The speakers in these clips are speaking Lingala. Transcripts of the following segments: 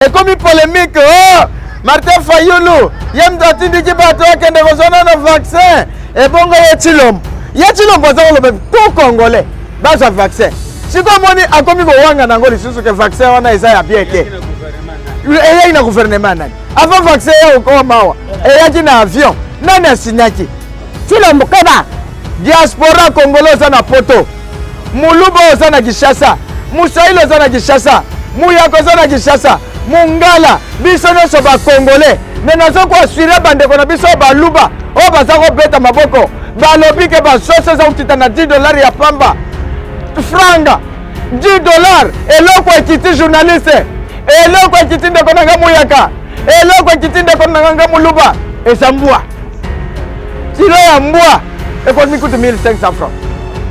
Et comme polémique, oh, Martin Fayoulou, yem datindi ki bato akende kozona na vaccin. Et bongo yetilom. Yetilom boza lo tout congolais. Baza vaccin. Si comme on a komi ko wanga nango lisusu ke vaccin wana eza ya bien te. Eya ina gouvernement nani. Avant vaccin ya ko mawa. Eya kina avion. Nani asinyaki. Tilom keba. Diaspora congolais za na poto. Mulubo za na Kinshasa. Musailo za na Kinshasa. Muyako za na Kinshasa. Mungala biso nyonso ba congolais mais nazo ko assurer bandeko na biso baluba o baza ko beta maboko balobi ke ba sose za utita na $10 ya pamba franga $10 eloko ekiti journaliste eloko ekiti ndeko nanga muyaka eloko ekiti ndeko nanga muluba ezambwa tilo ya mbwa ekomi kutu 1500 francs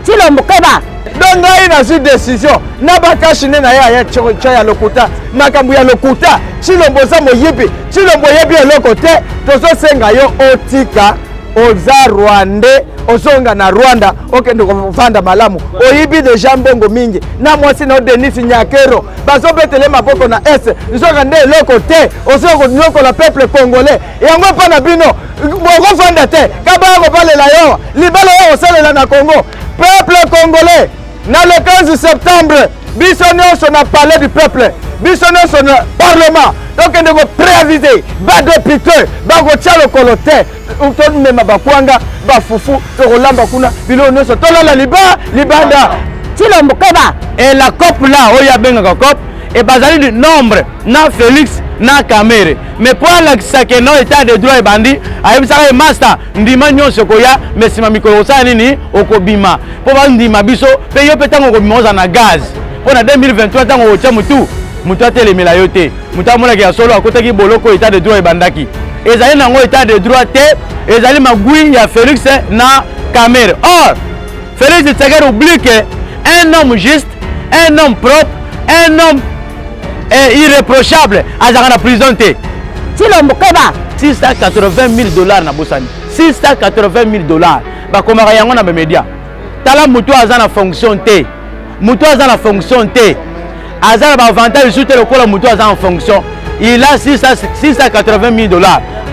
tilo mbukeba. Donc il a une décision. Na ba kashine na ya ya lokuta makambu ya lokuta chilombo za moyibi chilombo yebi lokote tozo senga yo otika oza Rwanda ozonga na Rwanda okende kuvanda malamu oyibi deja mbongo mingi na mwasi na Denis Nyakero bazo betele maboko na S nzoka nde lokote ozoko nyoko la peuple congolais yango pa na bino boko vanda te kabako pale la yo libalo yo osalela na Congo peuple congolais. Dans le 15 septembre, Bissonnion son a parlé du peuple, Bissonnion son parlement. Donc on doit préaviser, bas député, bas le coloté, ou tout le monde bakwanga, bas foufou, rolamba kuna, bilonio so tola la libanda. Tilo mukeba et la COP là, oya benga COP et bazali du nombre na Félix na Kamere. Mais pour la que non état de droit et bandit, aïe ça master, ndima nyonso koya, mais si ma mikolo sa nini okobima. Pour ndima biso, paye peut-être okobima na gaz. Pour na 2023 tango otia mutu atelemela yo te. Mutu amona ki solo akota ki boloko état de droit et bandaki. Ezali nango état de droit te, ezali magui ya Félix na Kamere. Or, Félix Tshisekedi oublie que un homme juste, un homme propre, un homme irréprochable azaka na prison te. Tilo mukeba $680 000 na bosani. $680 000 bakomaka yango na media. Tala mutu aza na fonction te. Mutu aza na fonction te. Aza na avantage sur le kola mutu aza en fonction. Il a $680 000.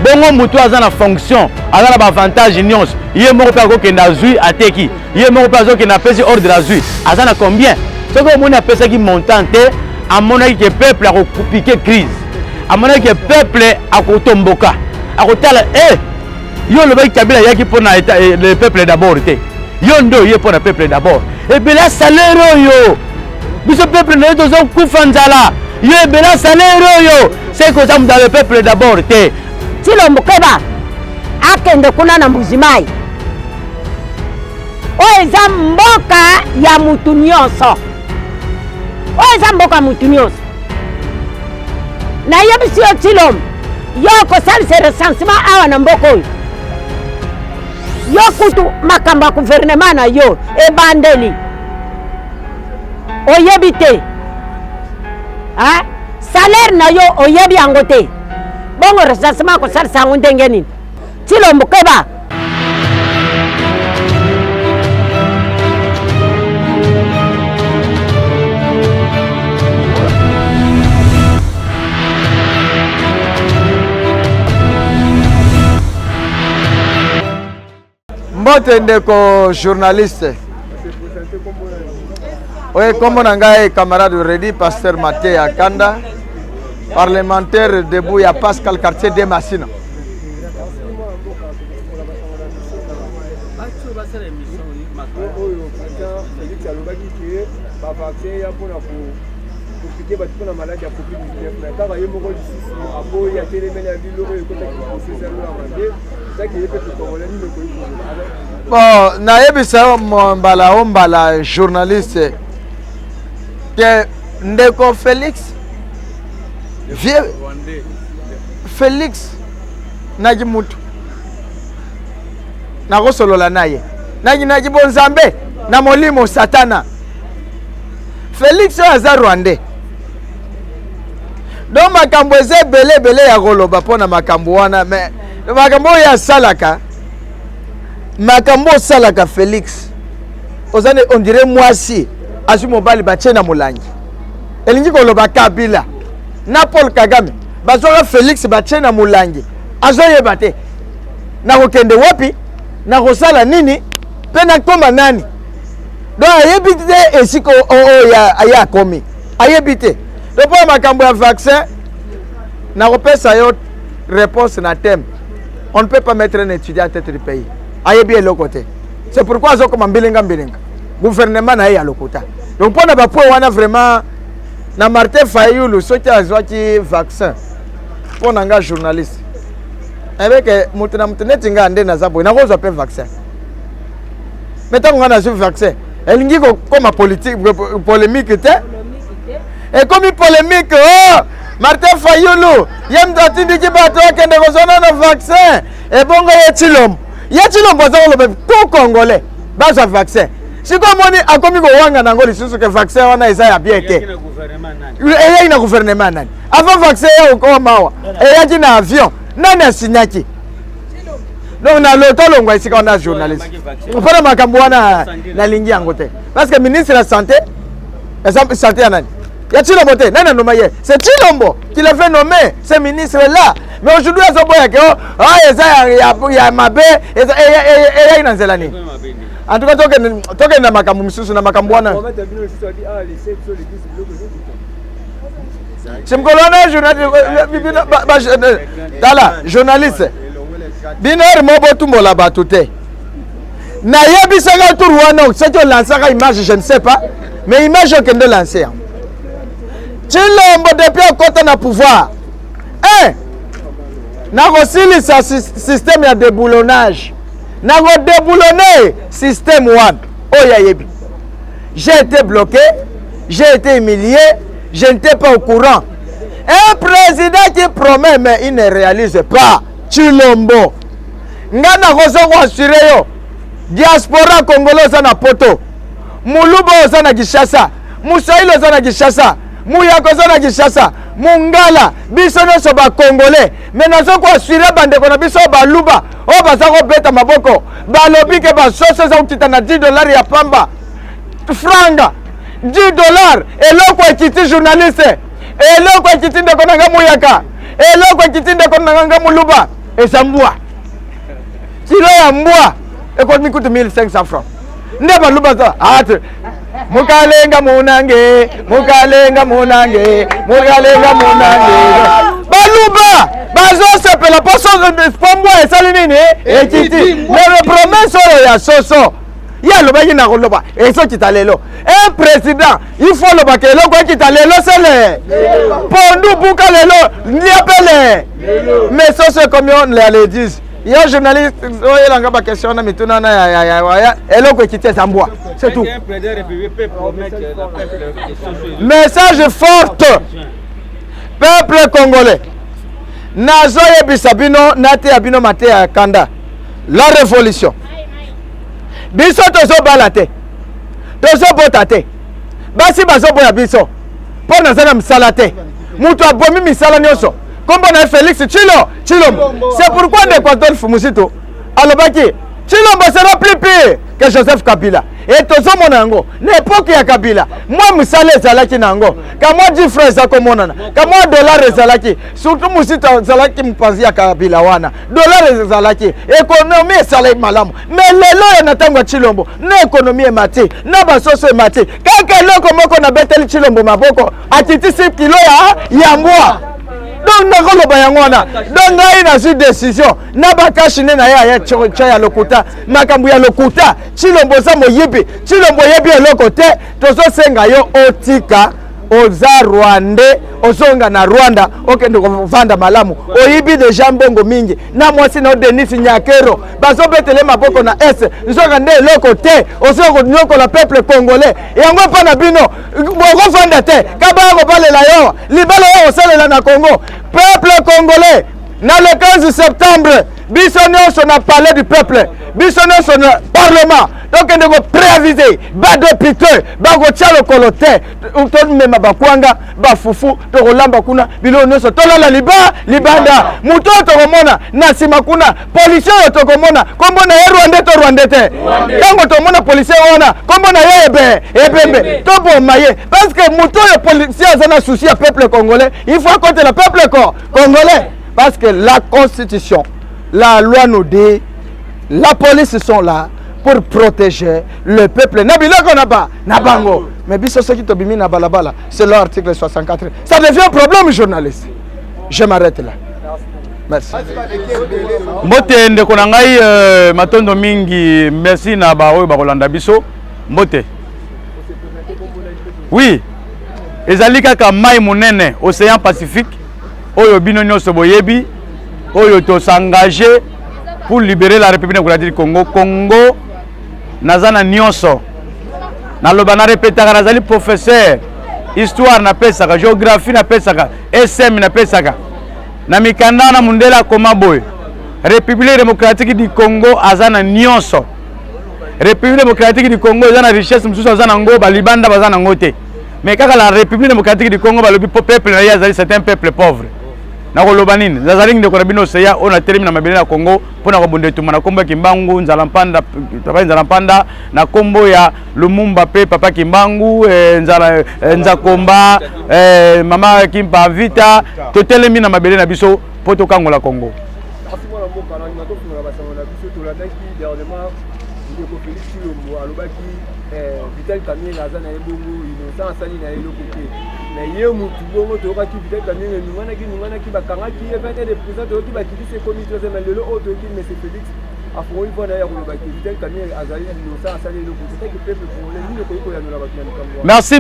Bongo mutu aza na fonction, aza na avantage nyonso. Ye moko pe akokenda zui ateki. Ye moko pe azokenda pesi ordre la zui. Aza na combien? Soko omoni apesa ki montant te. À mon avis, que le peuple a piqué crise. À mon avis, que le peuple a tomboka. A côté yo le mec Kabila yaki pour le peuple d'abord te. Yo ndo ye pour le peuple d'abord. Et bien là salaire yo. Mais ce peuple ne doit pas kufanzala. Yo et bien là salaire yo. C'est que ça dans le peuple d'abord te. Tilo mukeba akende kuna na mbuzimai. O eza mboka ya mutu nyonso. Oza mboka mutu nyonso na yebisi yo tilom yo kosalisa recensement awa na mboka oyo yo kutu makambo ya gouvernement na yo ebandeli oyebi te salaire na yo oyebi yango te bongo recensement kosalisa yango ndenge nini tilom bukeba. Mbote ndeko journaliste. Oui, comme on a camarade Redi, pasteur Maté Akanda, parlementaire debout à Pascal Quartier de Massina. Bon, naebisa mbala journaliste que ndeko Félix naji mutu nakosolola naye naji bonzambe na molimo satana. Félix aza Rwandais. Donc makambo eze bele ya koloba pona makambo wana mais makambo ya salaka makambo salaka Félix ozane on dirait moi si azu mobali batie na molangi elingi koloba Kabila na Paul Kagame bazoka Félix batie na mulangi azoyeba te na kokende wapi na kosala nini pe na koma nani donc ayebi te esiko ya komi ayebi te donc po makambo ya vaccin na kopesa yo réponse na thème on ne peut pas mettre un étudiant à tête du pays ayebi eloko te c'est pourquoi azokoma mbilinga gouvernement na ye ya lokuta donc po na bapo wana vraiment na Martin Fayulu soki azwaki vaccin po na nga journaliste avec mutu na mutu neti nga nde naza boye nakozwa pe vaccin mais ntango nga nazwi vaccin elingi kokoma polémique te ekomi polémique oh Martin Fayulu ye mutu atindiki bato akende kozwana na vaccin ebongo ye Tshilombo aza koloba tout congolais bazwa vaccin sikoyo moni akomi kowanga nango lisusu ke vaccin wana eza ya bien te eyaki na gouvernement nani avant vaccin ya okoma awa eyaki na avion nani asinyaki donc na lotolongwa esika wana journaliste mpona makambo wana nalingi yango te parce que ministre ya santé santé ya nani ya Tshilombo te nani anoma ye c'est Tshilombo qui l'a fait nommer ce ministre là mais aujourd'hui azoboyake eza ya mabe eyaki na nzela nini en tout cas tokende na makambo misusu na makambo wana simkolo wana journaliste tala journaliste bino mo botumbola bato te nayebisaka tour wana soki olansaka image je ne sais pas mais image okende lancer yango Tshilombo depuis akota na pouvoir nakosilisa système ya déboulonnage nakodéboulonner système one oyo ayebi j'ai été bloqué j'ai été humilié je n'étais pas au courant un président qui promet mais il ne réalise pas Tshilombo nga nakozoko assuré yo diaspora congolais oza na poto muluba oza na Kinshasa musaili oza na Kinshasa muyako oza na Kinshasa mungala biso nyonso bacongolais mais nazoko assuré bandeko na biso baluba oyo baza kobeta maboko balobi ke basoso eza kokita na $10 ya pamba franga $10 eloko ekiti journaliste eloko ekiti ndeko na nga muyaka eloko ekiti ndeko na nga muluba eza mbwa kilo ya mbwa ekomi kutu 1500 francs nde baluba za ate mukalenga munange baluba bazosepela po mbwa esali nini ekiti lelo promesse oyo ya soso ye alobaki na koloba ezokita lelo un président il faut lobaka eloko ekita lelo sele pondu buka lelo liapele mais soso ekomi on le dise yo journaliste oyelanga bakestion na mituna na ya eloko ekiti eza mbwa c'est tout message forte peuple congolais nazoyebisa bino nateya bino mate ya kanda la révolution biso tozobala te tozobota te basi bazoboya biso mpo naza na misala te mutu abomi misala nyonso kombo na Félix Tshilombo c'est pourquoi ndeko Fumusito alobaki Tshilombo sera plus pire que Joseph Kabila et tozomona yango na époque ya Kabila mwa misala ezalaki na yango kamwa 10 francs eza komonana kamwa $, ezalaki surtout Musito ezalaki mopanzi ya Kabila wana $, ezalaki ekonomi esalaki malamu mais lelo ya na ntango ya Tshilombo na ekonomi emati na basoso emati kaka eloko moko na beteli Tshilombo maboko akitisi kilo ya mbwa donc nakoloba yango wana donc ngai nazwi décision na bakashi nde na ye aya tya ya lokuta makambo ya lokuta Tshilombo oza moyibi Tshilombo oyebi eloko te tozosenga yo otika oza rwandais ozonga na Rwanda okende kovanda malamu oyibi deja mbongo mingi na mwasi na Denis Nyakero bazobetele maboko na est nzoka nde eloko te ozoka konyokola peuple congolais yango mpa na bino bokofanda te kabaya kobalela yo libala yo osalela na Congo peuple congolais na le 15 septembre Bissonnion sur le palais du peuple. Bissonnion sur le parlement. Donc on doit préaviser. Bas d'hôpital. Bas de coloté. On tourne même à Bakwanga. Bas foufou. Torolamba kuna. Bilonio sur Tola Libanda. Mouton Toromona. Nasimakuna. Policier Tokomona. Comme on a Rwandais. Quand on a policier on a. Comme on a Ebembe. Topo Maye. Parce que Mouton et policier ont un souci au peuple congolais. Il faut compter le peuple congolais. Parce que la constitution, la loi nous dit, la police sont là pour protéger le peuple. Nabila Konaba, Nabango. Mais bis ce qui te bimi na balabala, c'est l'article 64. Ça devient un problème, journaliste. Je m'arrête là. Merci. Mbote ndeko na ngai matondo mingi, merci na ba oyo ba Rolanda biso. Mbote. Oui. Ezali kaka mai monene océan Pacifique. Oyo bino nyonso boyebi oyo to s'engager pour libérer la République démocratique du Congo. Congo nazana nyonso na loba na répétaka nazali professeur histoire na pesaka géographie na pesaka SM na pesaka na mikanda na mundela koma boy République démocratique du Congo azana nyonso. République démocratique du Congo azana richesse mususu azana ngo balibanda bazana ngote. Mais kaka la République démocratique du Congo balobi peuple na yazali c'est un peuple pauvre. Nakoloba nini zazalingi ndeko na bino seya ona termine na mabele na Congo pona ko bonde tuma na kombo Kimbangu Nzalampanda tabai Nzalampanda na kombo ya Lumumba pe papa Kimbangu Nzakomba mama Kimpa Vita to telemi na mabele na biso poto kangola Congo. Vital Kamien Lazana Ebongo innocent sali na eloko te mais ye mutu bongo to ka ki Vital Kamien ngwana ki bakanga ki event de président to ki ba ki se comité de lelo auto ki monsieur Félix afro il bona ya ko ba ki Vital Kamien azali innocent sali eloko te que peuple congolais ni ko ya nola ba ki nkambo. Merci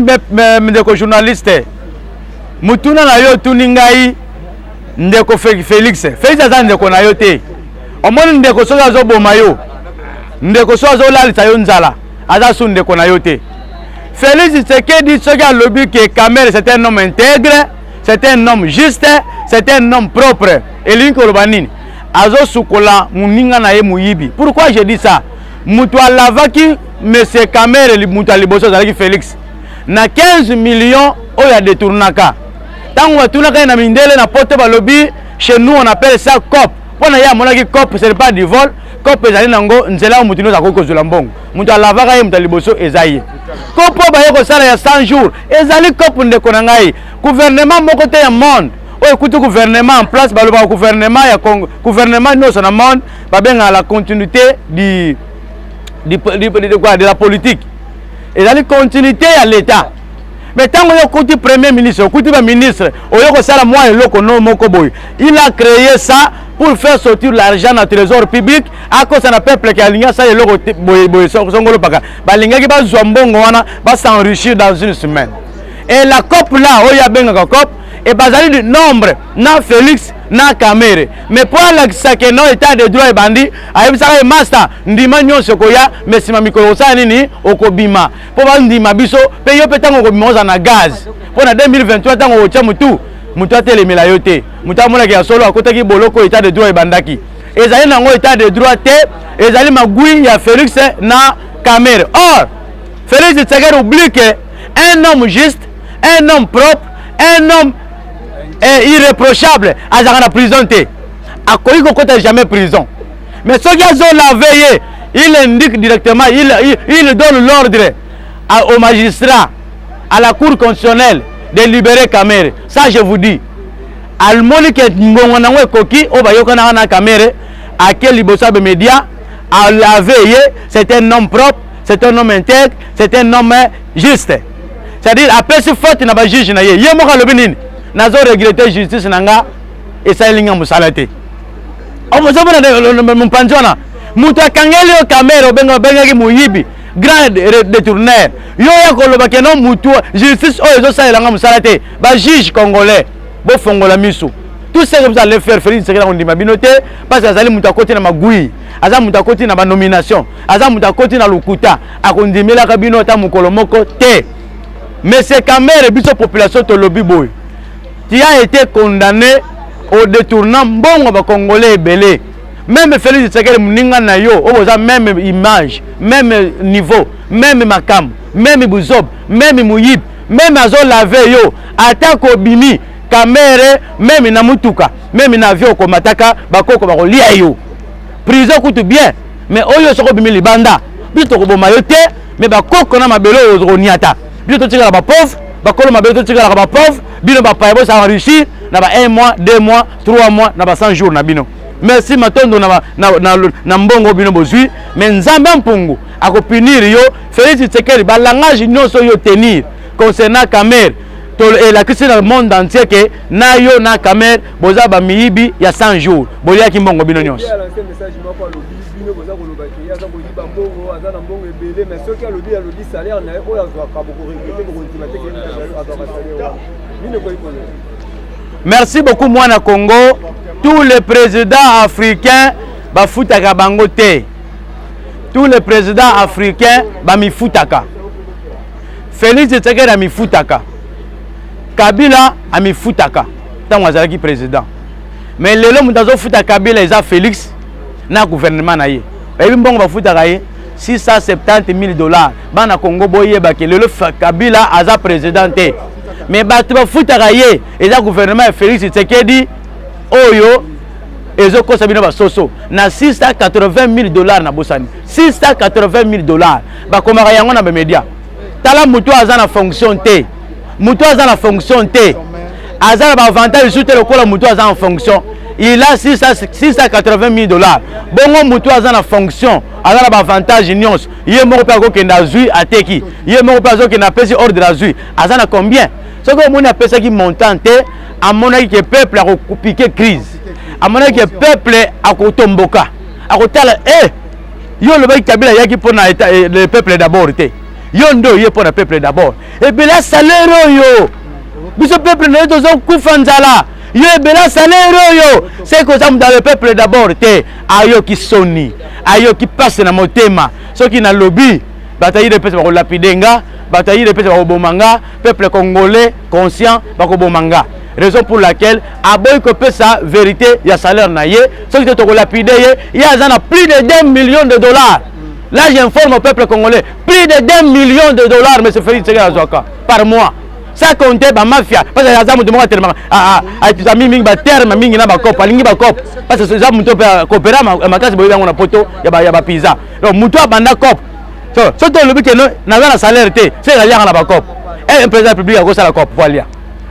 ndeko journaliste. Mutuna na yo tuningai ndeko Félix aza ndeko na yo te. Omoni ndeko soza zo boma yo. Ndeko soza zo lalita yo nzala. Aza ndeko na yo te. Félix Tshisekedi soki alobi que Kamere c'est un homme intègre, c'est un homme juste, c'est un homme propre. Elingi koloba nini? Azo sukola muninga na ye muyibi. Pourquoi je dis ça? Mutu alavaki monsieur Kamere mutu aliboso zalaki Félix. Na 15 millions oya détournaka. Tango batunaka na mindele na pote balobi chez nous on appelle ça COP. Pona ya monaki COP ce n'est pas du vol. COP ezali nango nzela mutu no zakoko zula mbongo. Mutu alavaka ye mutu aliboso ezaye. COP ba yoko sala ya 100 jours. Ezali COP ndeko na ngai. Gouvernement moko te ya monde. Oyo kutu gouvernement en place baloba gouvernement ya Congo. Gouvernement no na monde ba benga la continuité de la politique. Ezali continuité ya l'état. Mais tant que côté premier ministre, côté ministre, il a créé ça pour faire sortir l'argent dans le trésor public à cause d'un peuple qui a ligné ça et va s'enrichir dans une semaine. Et la COP là, il y a bien la COP, et basé du nombre, na Félix, na Kamere. Mais pour la que non état de droit et bandit, aïe ça master, ndima nyon sekoya, mais si ma micro ça nini, okobima. Pour ba ndima biso, paye petango okobima na gaz. Pour na 2023 tango ocha mutu, mutu atele milayote. Mutu amona ki solo akota ki boloko état de droit et bandaki. Ezali nango état de droit te, ezali magui ya Félix na Kamere. Or, Félix Tshisekedi oublie que un homme juste, un homme propre, un homme irréprochable à la prison. À quoi il jamais prison. Mais ce qui a la veille, il indique directement, il donne l'ordre au magistrat, à la cour constitutionnelle de libérer Kamere. Ça je vous dis. Almoni ke ngongo koki o bayoko na Kamere à quel libosabe média à la veille, c'est un homme propre, c'est un homme intègre, c'est un homme juste. C'est-à-dire après ce faute na ba juge na ye. Ye mo ka lobinini. Nazo regretter justice nanga esalinga musalate. O mo zobona mon panjona. Mutu akangeli o Kamere benga ki muyibi. Grand détourneur. Yo ya koloba ke non mutu justice o ezo salanga musalate. Ba juge congolais bo fongola miso. Tout ce que vous allez faire Félix Tshisekedi ndima binote parce que azali mutu akoti na magui. Aza mutu akoti na ba nomination. Aza mutu akoti na lukuta. Akondimela ka binota mukolo moko te. Mais c'est Kamere biso population to lobby boy. Tu as été condamné au détournant bon ba congolais belé. même Félix Tshisekedi muninga na yo oboza même image même niveau même makam même buzob même muyib même azo laver yo atako bimi kamere même na mutuka même na avion ko mataka bakoko bakolia yo prison kutu bien mais oyo soko bimi libanda bito ko boma yo te mais bakoko na mabelo ozoniata bito tika ba pauvre bakolo mabelo tika ba pauvre bino ba paye ça enrichir na ba 1 mois 2 mois 3 mois na ba 100 jours na bino. Merci matondo na mbongo bino bozui mais nzambe mpungu akopinir yo Félix Tshisekedi ba langage nyonso yo tenir concernant Kamer et la crise dans le monde entier que na yo na Kamer boza ba miyibi ya 100 jours bolia ki mbongo bino nyonso bino boza koloba ke aza koyiba mbongo aza na mbongo ebele mais soki alobi salaire na ye oyo azwaka bokoregrete bokondima te ke azwaka salaire bino koyikola. Merci beaucoup mwana Congo. Tous les présidents africains bafutaka bango te. Tous les présidents africains bamifutaka. Félix Tshisekedi amifutaka. Kabila amifutaka. Tango azalaki président. Mais lelo mutazo futa Kabila eza Félix na gouvernement na ye. Ebi mbongo bafutaka ye $670,000. Bana Congo boyeba ke lelo Kabila aza président te. Mais bato bafutaka ye eza gouvernement ya Félix Tshisekedi oyo ezokosa bino basoso na $680,000 na bosani $680,000 bakomaka yango na bamedia. Tala mutu aza na fonction te, mutu aza na fonction te, aza na baavantage sute lokola mutu aza en fonction. Il a $680,000. Bongo mutu aza na fonction aza na baavantage nyonso ye moko mpe akokenda azwi ateki ye moko mpe azokenda apesi ordre azwi aza na combien soki omoni apesaki montant te amonaki ke peuple akopike crise amonaki ke peuple akotomboka akotala yo olobaki Kabila yaki mpona le peuple d'abord te yo nde oye mpona peuple d'abord ebela salaire oyo biso peuple na yo tozokufa nzala yo ebela salaire oyo c'est que ça dans le peuple d'abord te ayoki soni ayoki passe na motema soki na lobby bataille pesa bako lapidenga bataille pesa bako bomanga peuple congolais conscient bako bomanga raison pour laquelle aboy ko pesa vérité ya salaire na ye soki to ko lapide ye ya zana plus de $2 millions. Là j'informe au peuple congolais plus de $2 millions mais c'est Félix Tshisekedi azwaka par mois. Ça compte ba mafia parce que azamu de moi tellement tu as mis ba terme mingi na ba cop alingi ba cop parce que ça muto pe coopérer makasi boyanga na poto ya ba pizza donc muto abanda cop so to lobi ke no na salaire te c'est la na ba cop un président public ko sala cop pour alia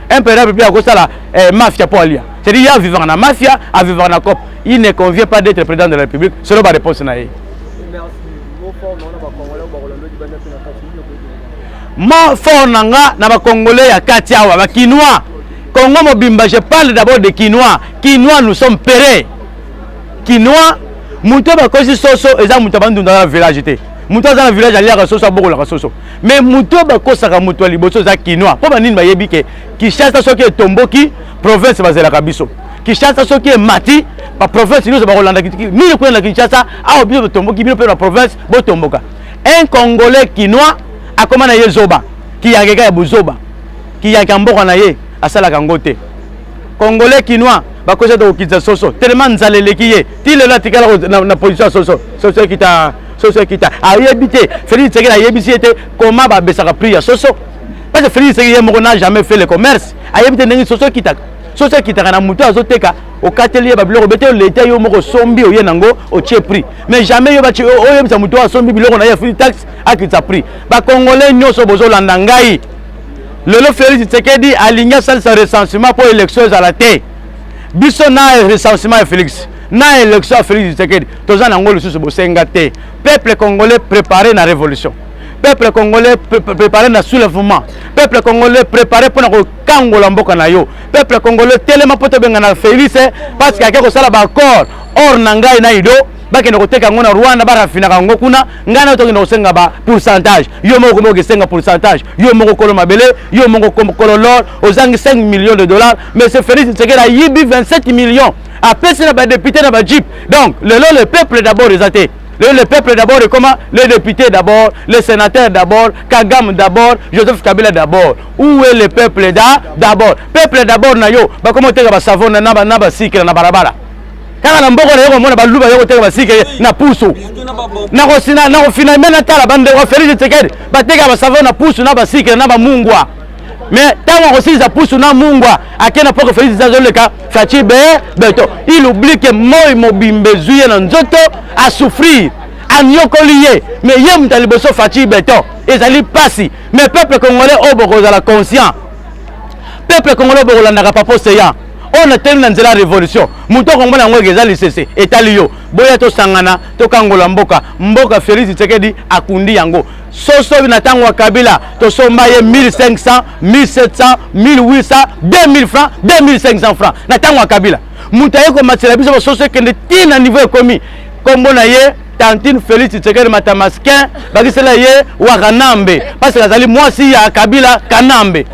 un président public ko sala mafia pour alia c'est dire vivre na mafia à vivre na cop il ne convient pas d'être président de la République selon ba réponse na ye. Moi fort nanga na ba congolais ya kati awa ba kinois Congo mobimba je parle d'abord de kinois nous sommes pérés kinois muto ba kosi soso eza muto bandu dans la village te muto dans la village ali ya soso boko la soso mais muto ba kosaka muto liboso za kinois po ba nini ba yebi ke Kinshasa soki etomboki province bazela kabiso Kinshasa soki mati ba province nous ba Rolanda ni ko na Kinshasa a biso tomboki bino pe la province bo tomboka un congolais kinois akoma na ye zoba ki yageka ya buzoba ki yaka mboka na ye asala kangote congolais kinois bakoza to kitsa soso tellement nzaleleki ye ti lelo tikala na position soso kita ayebite Félix Tshisekedi ayebisi ete comment ba besaka prix ya soso parce que Félix Tshisekedi n'a jamais fait le commerce ayebite ndenge soso kitaka na muto azoteka okateli ye babiloko bete leta yo moko sombi oye nango otie prix mais jamais yo bachi oyebisa muto asombi biloko na ye free tax akitsa prix ba congolais nyonso bozolanda ngai lelo Félix Tshisekedi alinga salisa recensement pour élection à la terre biso na recensement ya Félix na élection à Félix Tshisekedi toza nango lisusu bosenga te peuple congolais préparé na révolution peuple congolais préparé na soulèvement peuple congolais préparé pour na kokangola mboka na yo peuple congolais telema poto benga na Félix parce que akeko sala ba accord or na ngai na ido bakende koteka ngona Rwanda barafina kango kuna ngana to kino senga ba pourcentage yo moko moko senga pourcentage yo moko kolo mabele yo moko kolo lor ozangi $5 millions mais c'est Félix Tshisekedi a yibi 27 millions après c'est ba député na ba jeep donc le peuple d'abord exaté le peuple d'abord et comment les députés d'abord les sénateurs d'abord Kagame d'abord Joseph Kabila d'abord où est le peuple d'abord peuple d'abord na yo ba comment teka ba savon na ba sikira na barabara kaka na mboko na yo komona baluba yo koteka basike na pusu na kofinalement na tala bande wa Félix Tshisekedi bateka basavon na pusu na basike na bamungwa mais tant akosilisa pusu na mungwa akena poko Félix azoleka faci beto il oublie que moi mobimbe zuye na nzoto a souffrir anyokoli ye mais ye muta liboso faci beto ezali pasi mais peuple congolais obokozala conscient peuple congolais obokolandaka papo seya on a tenu na nzela révolution muto komona yango eza lisese etali yo boya tosangana tokangola mboka Félix Tshisekedi akundi yango soso na tango Kabila tosomba ye 1500 1700 1800 2000 francs 2500 francs na tango Kabila muta yeko matela biso soso kende tina niveau ekomi kombo na ye Tantine Félix Tshisekedi matamaskin bakisela ye wakanambe parce que azali mwasi ya Kabila kanambe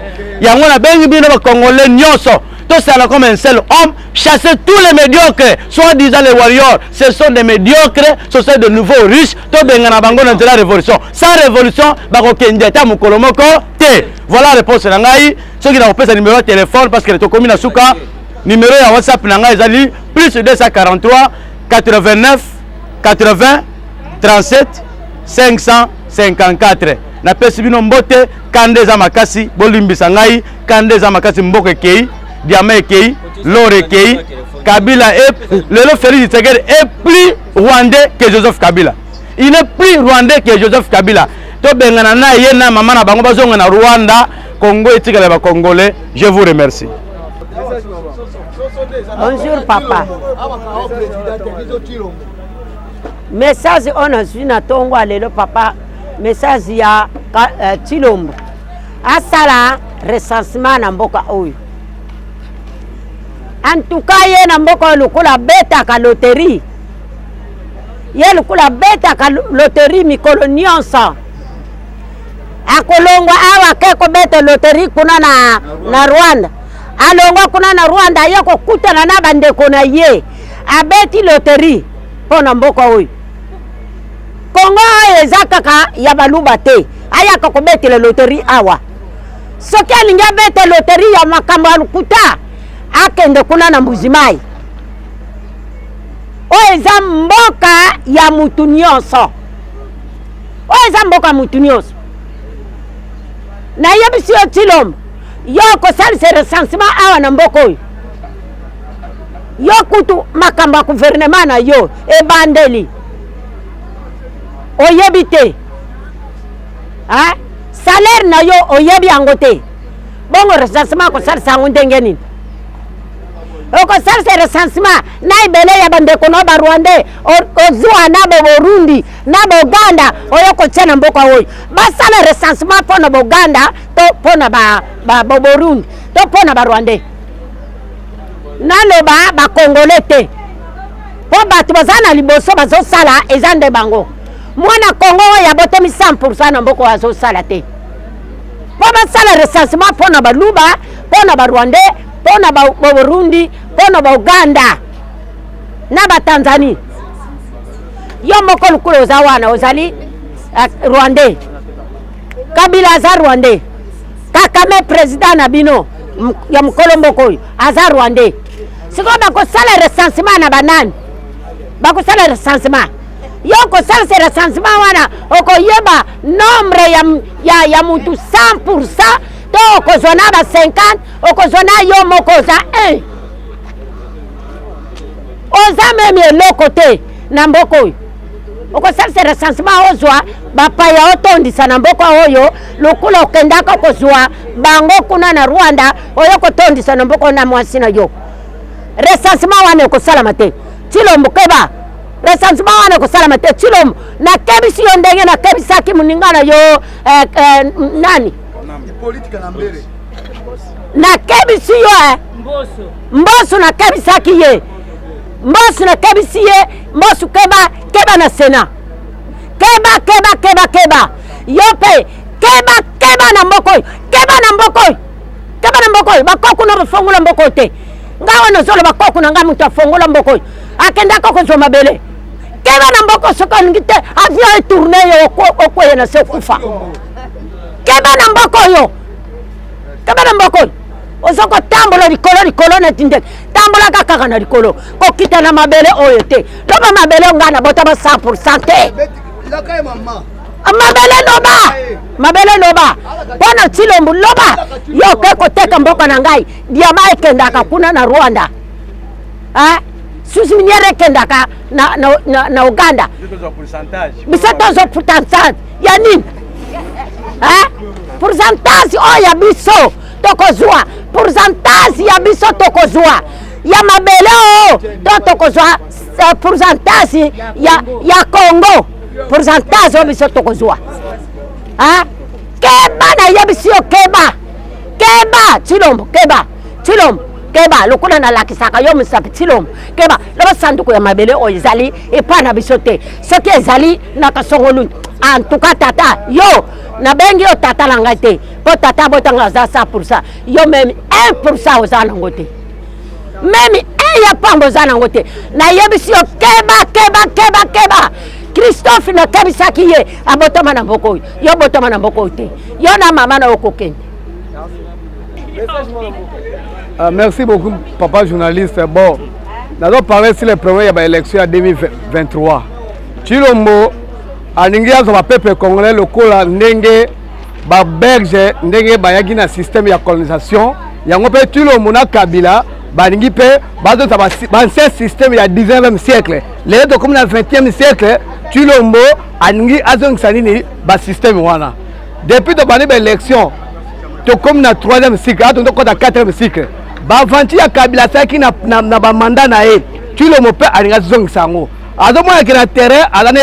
yango na bengi bino ba congolais nyonso tout ça comme un seul homme, chasser tous les médiocres, soi-disant les warriors, ce sont des médiocres, ce sont de nouveaux riches, tout bien en abango dans la révolution. Sans révolution, bakokendeta mukolomoko te. Voilà la réponse nangai. Ceux qui n'ont pas ce numéro de téléphone parce que les tokomi na suka, numéro ya WhatsApp nangai ezali plus 243 89 80 37 554. Na pesi bino mbote kande za makasi bolimbisa ngai kande za makasi mboke kei Diamé Ekei, Lore Ekei, Kabila est, le Félix Tshisekedi est plus rwandais que Joseph Kabila. Il est plus rwandais que Joseph Kabila. To bengana na yena mama na bango bazonga na Rwanda, Congo etikala ba Congolais. Je vous remercie. Bonjour papa. Message on a su na tongo lelo papa. Message ya Chilombo. Asala recensement na mboka oyo. En tout cas, il y a un bêta ka loterie. Il y a un bêta ka loterie mikolo nyonso. Akolongwa awa keko beta loterie kuna na Rwanda. Alongwa kuna na Rwanda yako kutana na bandeko na ye. Abeti loterie pona mboka oyo. Kongo ezaka ka ya baluba te. Aya ka ko beti loterie awa. Soki alinga beta loterie ya makambo alukuta. Akende kuna na Mbujimai. Oeza mboka ya mutu nyonso. Oeza mboka mutu nyonso. Na yebisi yo Chilombo. Yo kosalisa recensement awa na mboka oyo. Yo kutu makamba gouvernement na yo ebandeli. Oyebi te. Ha? Salaire na yo oyebi yango te. Bongo recensement kosalisa yango ndenge nini? Oko salse recensement na ibele ya bandeko no ba Rwanda ozuwa na bo Burundi na Buganda oyoko tshena mboka oyo basala recensement pona Buganda to pona ba Burundi to pona ba Rwanda naloba ba Congolais te po batu bazana liboso bazo sala ezande bango mwana Congo ya botemi 100% na mboka wazo sala te po basala recensement pona ba Luba pona ba Rwanda pona ba Burundi pona ba Uganda na ba Tanzania yo moko lukulo za wana ozali Rwanda Kabila za Rwanda Kakame president na bino ya mukolo mboko aza Rwanda siko bako sala recensement na banani bako sala recensement yo ko sala recensement wana oko yeba nombre ya mutu 100% to okozona ba 50 okozona yo moko za 1 oza meme eloko te na mboko oyo okosalisa recensement ozwa bapaya otondisa na mboka oyo lokula okendaka kozwa bango kuna na Rwanda oyo kotondisa na mboka na mwasi na yo recensement wana okosalama te Chilombo keba recensement wana okosalama te Chilombo na kebisi yo ndenge na kebisaki muningana yo nani politika na mbele na kebisi yo Mboso na kebisaki ye Mboso na kebisi ye Mboso keba na Sena keba yope keba na mboko bakoku na bafongola mboko te ngawa na zolo bakoku na ngamu tafongola mboko akenda ko zo mabele keba na mboko soko ngite avion e tourner yo okoye na se kufa keba na mboko ozoko tambola likolo na tindeke tambola kaka na likolo kokita na mabele oyo te loba mabele ngana bota ba 100% te mabele loba wana Tshilombo loba yo ke koteka mboka na ngai diama ekendaka kuna na Rwanda susi miniere kendaka na Uganda biseto pourcentage ya nini pourcentage oya biso tokozwa pourcentage ya biso tokozwa ya mabele tokozwa pourcentage ya Congo pourcentage o biso tokozwa keba na yebisi yo keba Tshilombo keba lokuna na lakisaka yo musapi Tshilombo keba loba sanduku ya mabele o ezali epana biso te soki ezali na kasongolu en tout cas tata yo na bengi yo tata na ngai te po tata botanga za 100% yo même 1% oza nango te même 1 ya pambo oza nango te na yebisi yo keba Christophe na kabisaki ye abotama na mboko yo botama na mboko te yo na mama na okokende. Merci beaucoup, papa journaliste. Bon, nous allons parler sur les premières élections en 2023. Tshilombo, à l'Ingia, le peuple congolais, le Kola, Ndenge, Belge, Ndenge, Bayagi, na système de colonisation. Il y a un peu Tshilombo, na Kabila, Balingi, ancien système du 19e siècle. Les autres, comme dans le 20e siècle, Tshilombo, à l'Ingia, Azong Sanini, le système. Depuis l'élection, comme dans le 3e cycle, dans le 4e cycle, bavanti ya Kabila saki na bamanda na ye Tshilombo pe alinga zongisango azomona ke na terrain azane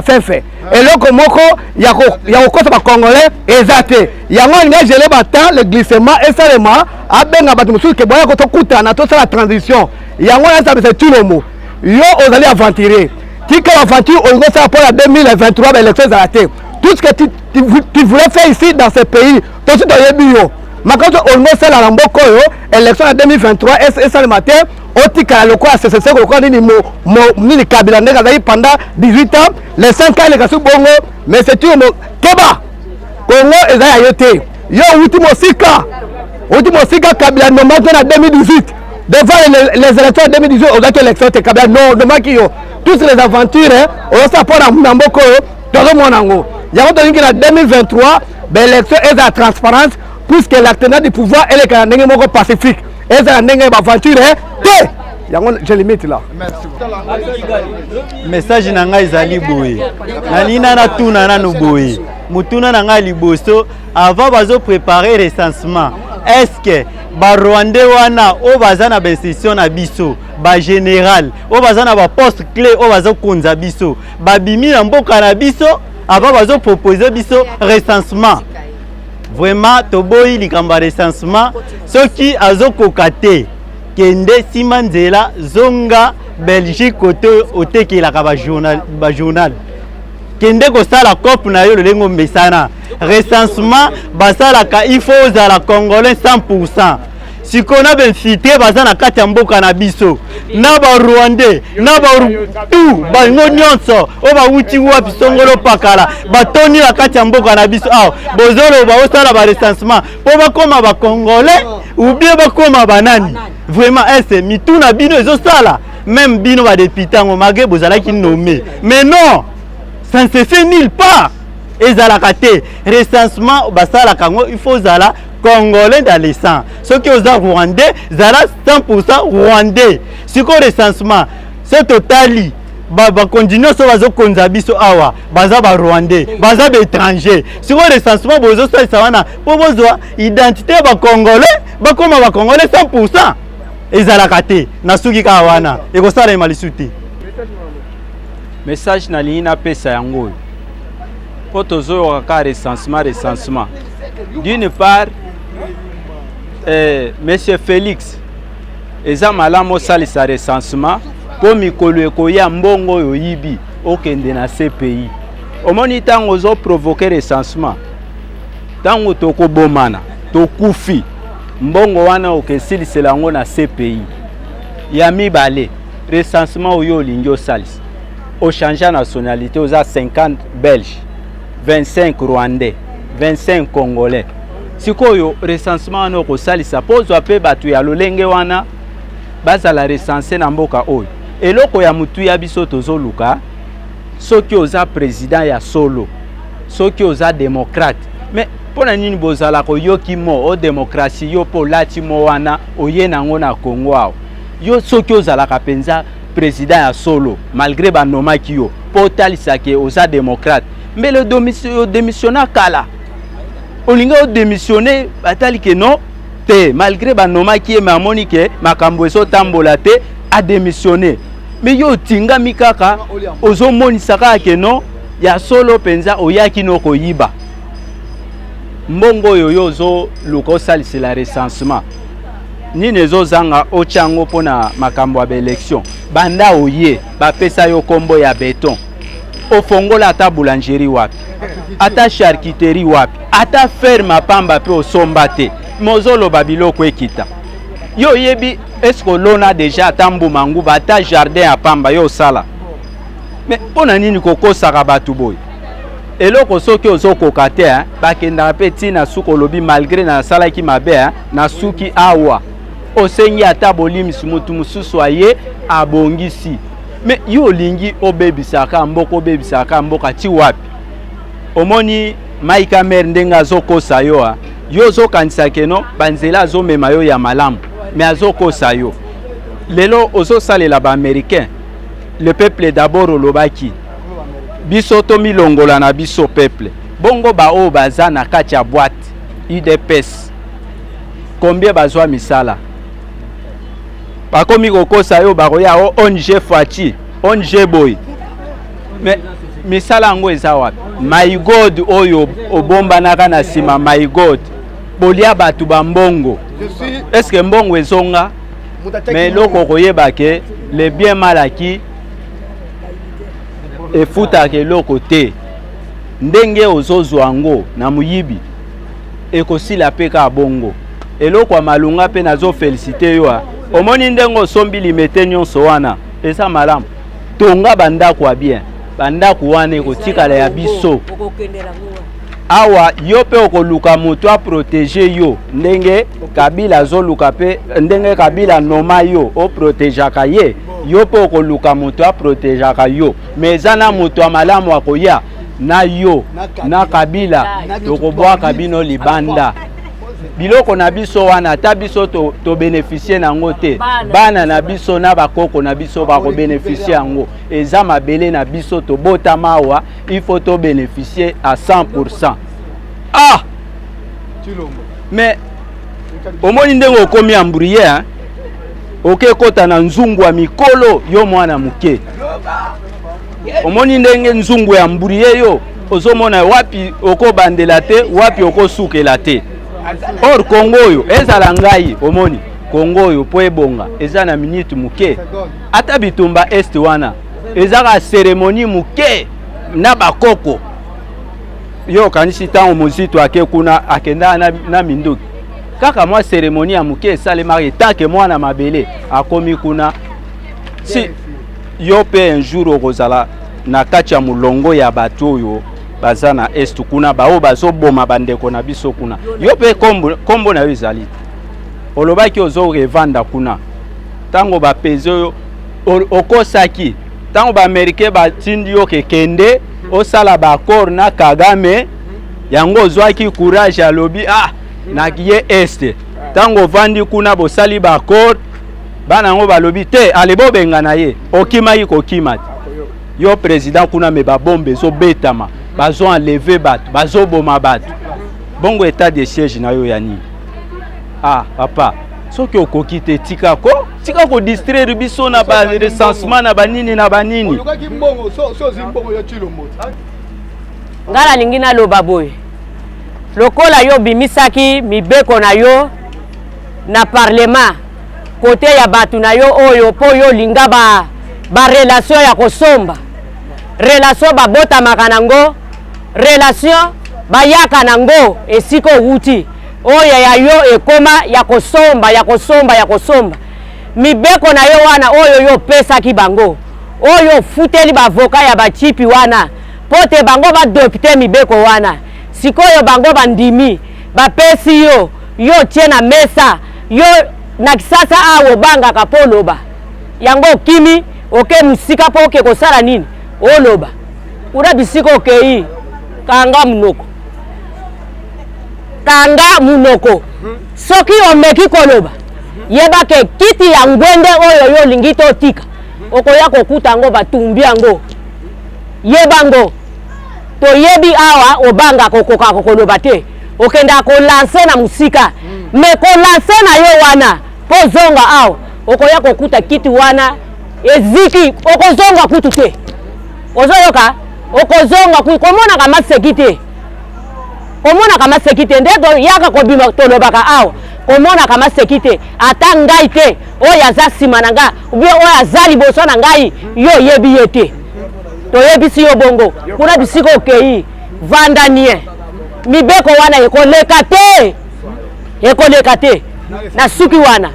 fefe eloko moko ya kokosa ba congolais ezate yango alinga geler batan le glissement esalema abenga bato mosusu ke boya kutana tosala transition yango nasabisa Tshilombo yo ozali aventurer tika aventure olingo sala pour la 2023 élection ezala te tout ce que tu voulais faire ici dans ce pays tosi toyebi yo makanzo olingo sala na mboko yo élection en 2023 et le matin otika loko a CCC ko nini Kabila ndeka zai pendant 18 ans les 5 ans les kasu bongo mais c'est tout keba Congo ezaya yote yo ultimo sika Kabila no matin en 2018 devant les élections en 2018 aux autres élections te Kabila no maki yo tous les aventures on ça pour na mboko yo todo monango yango to ngi na 2023 l'élection est la transparence puisque l'actenant du pouvoir est le Canadien pacifique. Et c'est un aventure. Je limite là. Message nanga ezali boye. Nalina na tuna na boye. Mutuna nanga liboso avant bazo préparer recensement. Est-ce que ba Rwandais wana o bazana ba institution na biso, ba général, o bazana ba poste clé o bazo konza biso, ba bimi na mboka na biso avant bazo proposer biso recensement. Vraiment toboyi likamba recensement soki azokoka te kende simanzela zonga Belgique kote otekela ka ba journal kende ko sala cop na yo lengo mesana recensement basala ka il faut za la congolais 100%. Si on a infiltré bazana kati mboka na biso na ba Rwandais na ba tout ba nyonso o ba wuti wapi songolo pakala ba toni la kati mboka na biso bozolo ba osala ba recensement po ba koma ba congolais ou bien ba koma banani vraiment est mituna bino ezo sala même bino ba député ngomage bozala ki nommé mais non ça ne se fait nulle part ezala kate recensement basala kango il faut zala Congolais dans les sangs. Ceux qui ont Rwandais, zala 100% Rwandais. Ce qu'on recensement, c'est total. Baba continue sur bazo konzabiso awa, baza ba Rwandais, baza ba étranger. Ce qu'on recensement bozo ça wana, pour bozo identité ba Congolais, ba koma ba Congolais 100%. Ezala kate, nasuki ka wana, eko sala malisuti. Message na lina pesa yango. Potozo ka recensement. D'une part, Monsieur Félix, eza malamo salisa recensement pour mikolo ekoya mbongo yo yibi okende na CPI. Omoni tango zo provoquer recensement. Tango toko bomana, tokufi. Mbongo wana okesilisela ngo na CPI. Ya mibale, recensement oyo lingyo salis. Au changer nationalité oza 50 Belges, 25 Rwandais, 25 Congolais. sikoyo recensement wana okosalisa mpo ozwa mpe bato ya lolenge wana bazala recense na mboka oyo. Eloko ya mutu ya biso tozoluka soki oza président ya solo, soki oza démocrate, mais pona nini bozala koyoki mo o démocratie yo po lati mo wana oye nango na Congo awo. Yo soki ozalaka penza président ya solo malgré banomaki yo po talisake oza démocrate, mais le démissionna kala olinga o démissionner batali ke non te malgré banomaki ye mamoni ke makambo eso tambola te a démissionner. Mais yo tingami kaka ozomonisaka ke non ya solo penza oyaki no koyiba. Mbongo yo ozo luka osalisela recensement nini ezozanga ochango mpona makambo ya baélection banda oye bapesa yo kombo ya beton ofongola ata boulangerie wapi ata charcuterie wapi ata ferme pamba pe osomba te mozoloba biloko ekita yo yebi esko lona deja ata mbuma nguba ata jardin ya pamba yo osala. Mais mpona nini kokosaka bato boye eloko soki ozokoka te bakendaka mpe ntina suki olobi malgré nasalaki mabe na suki awa osengi ata bolimisi mutu mosusu aye abongisi. Mais yo olingi obebisaka mboka ti wapi omoni maika mer ndenge azokosa yo yo ozokanisa keno banzela azomema yo ya malamu mais azokosa yo. Lelo ozosalela baaméricain le peuple d'abord olobaki biso tomilongola na biso peuple bongo bao baza na kati ya boîte UDPS combien bazwa misala bakomi kokosa yo bakoya o ONG Fati ONG boy. Mais misala yango eza wapi? My God oyo obombanaka na sima my God bolia batu bambongo est-ce que mbongo ezonga? Mais loko koyeba ke le bien malaki efutaka eloko te ndenge ozozwa yango na muyibi ekosila pe ka bongo eloko ya malunga mpe nazofelicite yo omoni ndenge osombi limete nyonso wana eza malamu tonga bandako ya bien bandako wana ekotikala ya biso awa yo mpe okoluka moto aprotege yo ndenge Kabila azoluka mpe ndenge Kabila noma yo oprotejaka ye yo mpe okoluka moto aprotejaka yo. Mais eza na moto ya malamu akoya na yo na Kabila tokobwaka bino libanda biloko na biso wana ata biso to bénéficier nango te bana na biso na bakoko na biso bako bénéficier yango eza mabele na biso to botama awa il faut to bénéficier à 100%. Ah mais omoni ndenge okomi ambriye oke kota na nzungu ya mikolo yo mwana muke omoni ndenge nzungu ya mburiye yo ozomona wapi okobandela te wapi okosukela te. Or Congo yo ezala ngai omoni Congo yo po ebonga eza na minute muke ata bitumba est wana ezaka cérémonie muke na bakoko yo kanisi tango mozito ake kuna akenda na minduki kaka mwa cérémonie ya muke esalemaka tanke mwana mabele akomi kuna si yo pe un jour okozala na kati ya mulongo ya bato oyo baza na est kuna bao bazoboma bandeko na biso kuna yo pe kombo na yo ezali olobaki ozo revanda kuna tango bapeze oyo okosaki tango baaméricain batindi yo kekende osala bakor na Kagame yango ozwaki courage alobi nakiye este tango vandi kuna bosali bakor bana yango balobi te alebo benga na ye okimaki kokima yo président kuna me babombe ezobetama bazo enlever bato bazo boma bato bongo état de siège na yo ya nini? Papa soki okoki te tika ko distraire biso na ba recensement na banini na banini ngala lingi na loba boye lokola yo bimisaki mibeko na yo na parlement côté ya batu na yo oyo po yo linga ba relation ya kosomba relation babota makanango relation bayaka nango esiko wuti oya ya yo ekoma ya kosomba mibeko na yo wana oyo yo pesa ki bango oyo futeli bavoka ya bachipi wana pote bango ba député mibeko wana sikoyo bango bandimi bapesi yo yo tie na mesa yo na kisasa awo banga kapoloba yango kimi oke musika po oke kosala nini oloba ura bisiko okei kanga munoko soki omeki koloba yeba ke kiti ya ngwende oyo yo lingito tika okoya kokuta ngo batumbi yango yebango to yebi awa obanga kokoka kokoloba te okenda ko lancer na musika me ko lancer na yo wana po zonga awa okoya kokuta kiti wana eziki okozonga kutu te ozoyoka okozonga kutu komona kama sekite komona kama sekite ndeto yaka kobima tolobaka awa komona kama sekite ata ngai te oyo aza sima na nga ubie oyo aza liboso na ngai yo yebi ye te toyebisi yo bongo kuna bisiko okei vandanie mibeko wana ekoleka te na suki wana